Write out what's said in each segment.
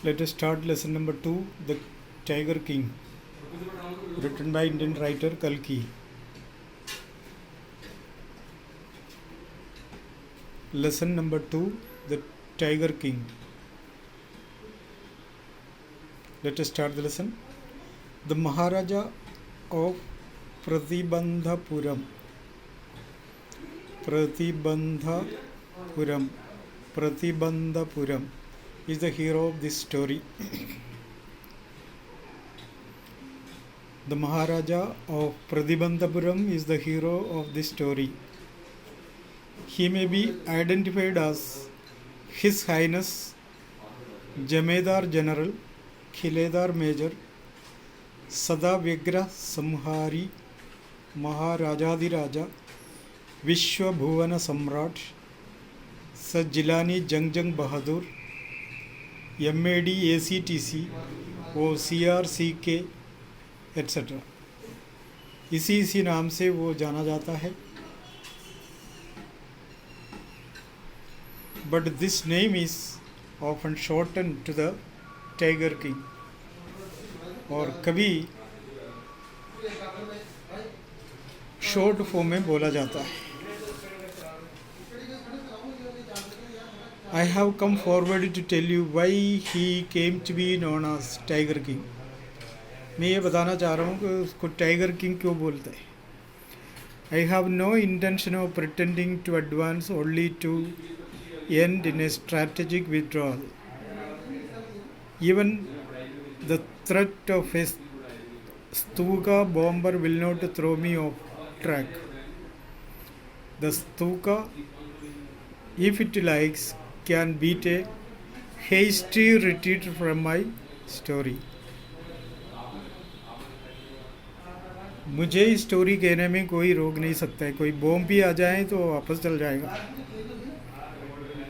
Let us start lesson number 2, The Tiger King, written by Indian writer Kalki. Lesson number 2, The Tiger King. Let us start the lesson. The Maharaja of Pratibandhapuram is the hero of this story. The Maharaja of Pratibandhapuram is the hero of this story. He may be identified as His Highness Jamedar General Khiledar Major Sada Vyagra Samhari Maharajadiraja Vishwa Bhuvana Samrat Sajilani Jangjang Bahadur MAD ACTC OCRCK etc. इसी नाम से वो जाना जाता है. But this name is often shortened to the Tiger King, और कभी short form में बोला जाता है. I have come forward to tell you why he came to be known as Tiger King. मैं ये बताना चाह रहा हूँ कि उसको टाइगर किंग क्यों बोलते हैं. I have no intention of pretending to advance only to end in a strategic withdrawal. Even the threat of a Stuka bomber will not throw me off track. The Stuka, if it likes, can beat a hasty retreat from my story. मुझे story कहने में कोई रोक नहीं सकता है. कोई bomb भी आ जाए तो वापस चल जाएगा.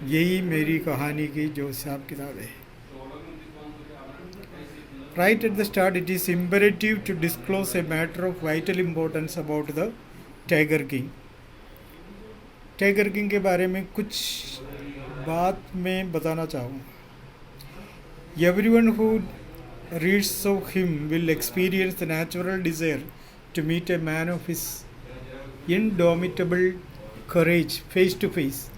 यही मेरी कहानी की जो हिसाब किताब है. Right at the start, it is imperative to disclose a matter of vital importance about the Tiger King. Tiger king के बारे में कुछ बात मैं बताना चाहूँगा. Everyone who reads of him will experience the natural desire to meet a man of his indomitable courage face to face.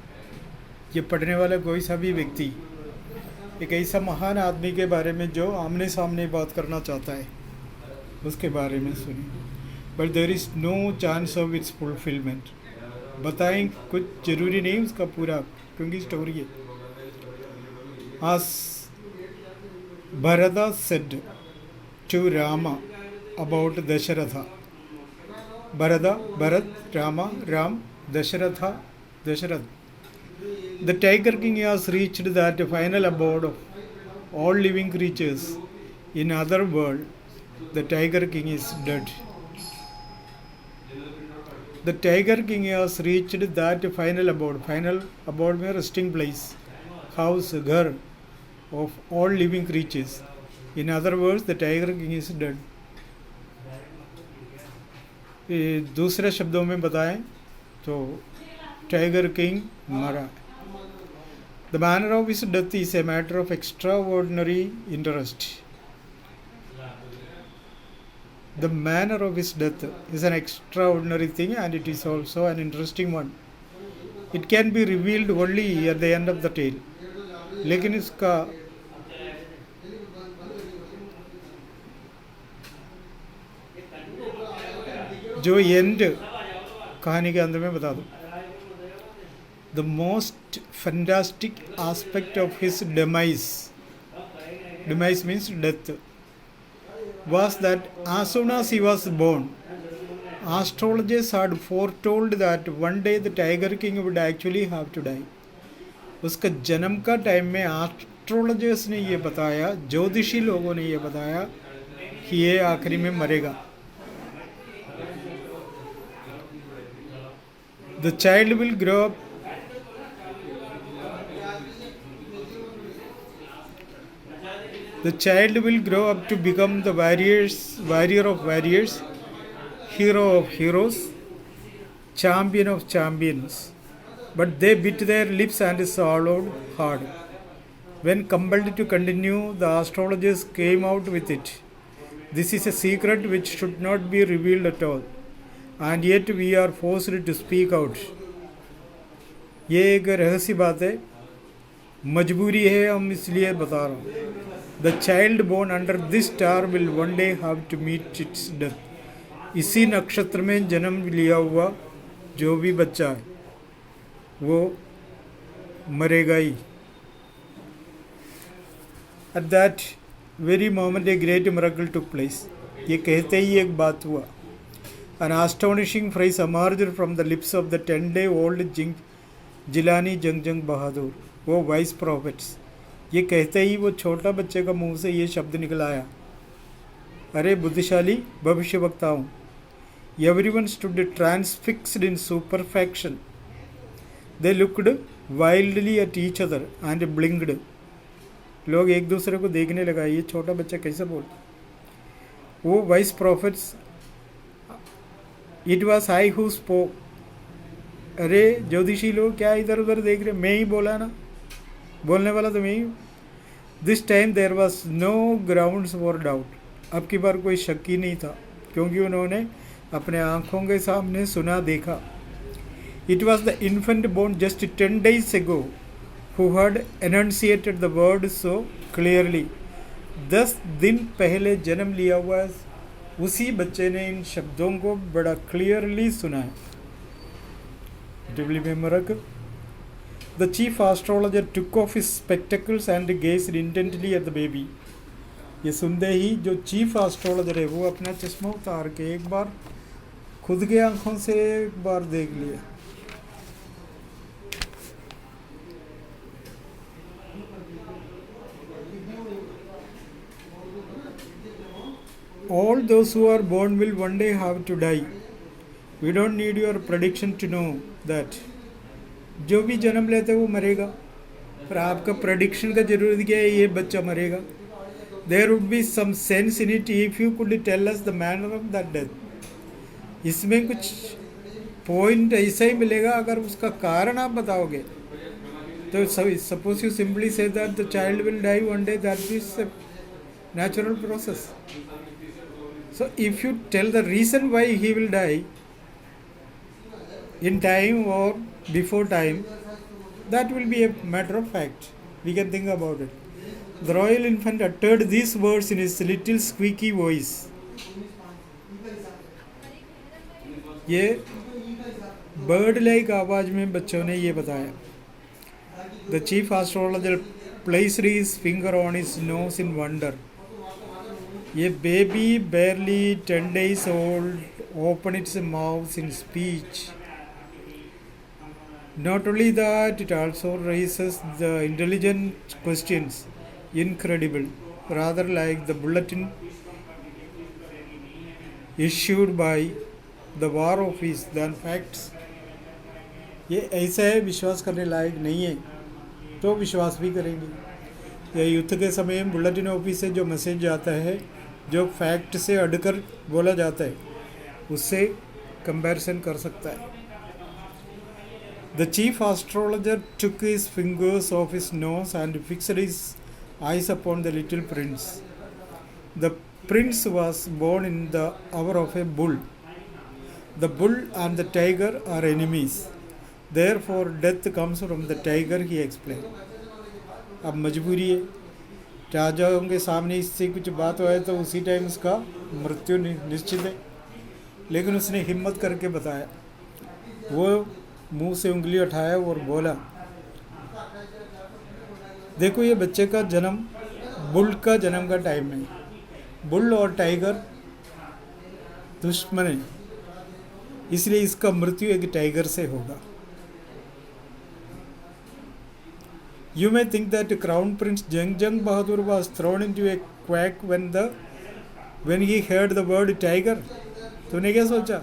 ये पढ़ने वाला कोई सा भी व्यक्ति एक ऐसा महान आदमी के बारे में जो आमने सामने बात करना चाहता है उसके बारे में सुनिए. But there is no chance of its fulfilment. बताएं कुछ ज़रूरी नहीं उसका पूरा, क्योंकि स्टोरी है. As Bharata said to Rama about Dasharatha. Bharat, Rama, Ram, Dasharatha, Dasharath. The Tiger King has reached that final abode of all living creatures. In other words, the Tiger King is dead. The Tiger King has reached that final abode. Final abode means resting place, house, ghar of all living creatures. In other words, the Tiger King is dead. दूसरे शब्दों में बताएं तो tiger king मरा. The manner of his death is a matter of extraordinary interest. The manner of his death is an extraordinary thing and it is also an interesting one. It can be revealed only at the end of the tale. लेकिन इसका जो and कहानी के अंदर में बता दूं. The most fantastic aspect of his demise means death, was that as soon as he was born, astrologers had foretold that one day the Tiger King would actually have to die. उसका जन्म का time में astrologers ने ये बताया, ज्योतिषी लोगों ने ये बताया कि ये आखिरी में मरेगा. The child will grow up to become the warrior of warriors, hero of heroes, champion of champions. But they bit their lips and swallowed hard. When compelled to continue, the astrologers came out with it. This is a secret which should not be revealed at all, and yet we are forced to speak out. ये एक रहस्य बात है, मजबूरी है, हम इसलिए बता रहा हूँ. The child born under this star will one day have to meet its death. इसी नक्षत्र में जन्म लिया हुआ जो भी बच्चा है वो मरेगा ही. At that very moment a great miracle took place. ये कहते ही एक बात हुआ. An astonishing phrase emerged from the lips of the 10-day-old Jilani जंग बहादुर, वो वाइस प्रॉफिट्स. ये कहते ही वो छोटा बच्चे का मुंह से ये शब्द निकल आया, अरे बुद्धिशाली भविष्य वक्ता हूँ. Everyone stood transfixed in superfaction. They looked wildly at each other and blinked. लोग एक दूसरे को देखने लगा, ये छोटा बच्चा कैसे बोलता. वो vice profits, it was I who spoke. अरे ज्योतिषी लोग क्या इधर उधर देख रहे, मैं ही बोला ना, बोलने वाला तो मैं ही हूँ. This time there was no grounds for doubt. अब की बार कोई शक ही नहीं था, क्योंकि उन्होंने अपने आंखों के सामने सुना देखा. It was the infant born just 10 days ago who had enunciated the word so clearly. 10 दिन पहले जन्म लिया हुआ उसी बच्चे ने इन शब्दों को बड़ा क्लियरली सुना है. The chief astrologer took off his spectacles and gazed intently at the baby. ये सुनते ही जो चीफ एस्ट्रोलॉजर है वो अपना चश्मा उतार के एक बार खुद के आंखों से एक बार देख लिया. All those who are born will one day have to die. We don't need your prediction to know that. जो भी जन्म लेते वो मरेगा, पर आपका प्रेडिक्शन का जरूरत क्या है, ये बच्चा मरेगा. There would be some sense in it if you could tell us the manner of that death. इसमें कुछ पॉइंट ऐसा ही मिलेगा अगर उसका कारण आप बताओगे. तो suppose you simply say that the child will die one day, that is a natural process. So if you tell the reason why he will die in time or before time, that will be a matter of fact. We can think about it. The royal infant uttered these words in his little squeaky voice. ये bird like आवाज में बच्चों ने ये बताया. The chief astrologer placed his finger on his nose in wonder. ये baby barely 10 days old opened its mouth in speech. Not only that, it also raises the intelligent questions. Incredible, rather like the bulletin issued by the war office than facts. ये ऐसा है, विश्वास करने लायक नहीं है तो विश्वास भी करेंगे. यह युद्ध के समय बुलेटिन ऑफिस से जो मैसेज आता है, जो फैक्ट से अड़कर बोला जाता है, उससे कंपैरिजन कर सकता है. The chief astrologer took his fingers off his nose and fixed his eyes upon the little prince. The prince was born in the hour of a bull. The bull and the tiger are enemies. Therefore death comes from the tiger, he explained. अब मजबूरी है, राजाओं के सामने इससे कुछ बात हो तो उसी टाइम उसका मृत्यु निश्चित है. लेकिन उसने हिम्मत करके बताया. वो मुंह से उंगली उठाया और बोला, देखो ये बच्चे का जन्म बुल का जन्म का टाइम है. बुल और टाइगर दुश्मन है, इसलिए इसका मृत्यु एक टाइगर से होगा. You may think that Crown Prince Jang Bahadur was thrown into a quack when he heard the word tiger. तूने क्या सोचा,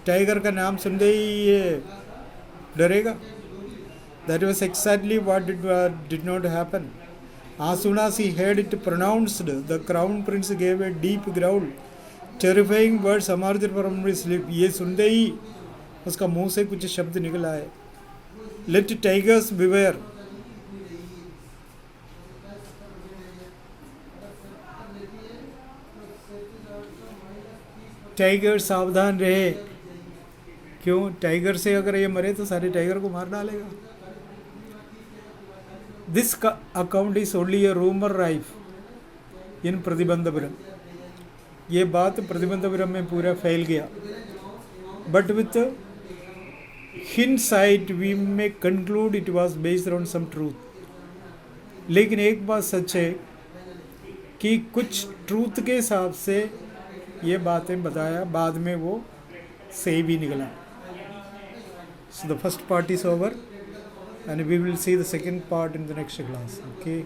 टाइगर का नाम सुनते ही ये डरेगा? That was exactly what did not happen. As soon as he heard it pronounced, the Crown Prince gave a deep growl. Terrifying words emerged from his lips. ये सुनते ही उसका मुंह से कुछ शब्द निकल आए. Let tigers beware. टाइगर सावधान रहे। क्यों? टाइगर से अगर ये मरे तो सारे टाइगर को मार डालेगा। This account is only a rumour rife in Pratibandhapuram. ये बात प्रतिबंधपुरम में पूरा फैल गया। But with hindsight we may conclude it was based on some truth. लेकिन एक बात सच है कि कुछ ट्रूथ के हिसाब से ये बातें बताया, बाद में वो सही भी निकला। So the first part is over and we will see the second part in the next class. Okay.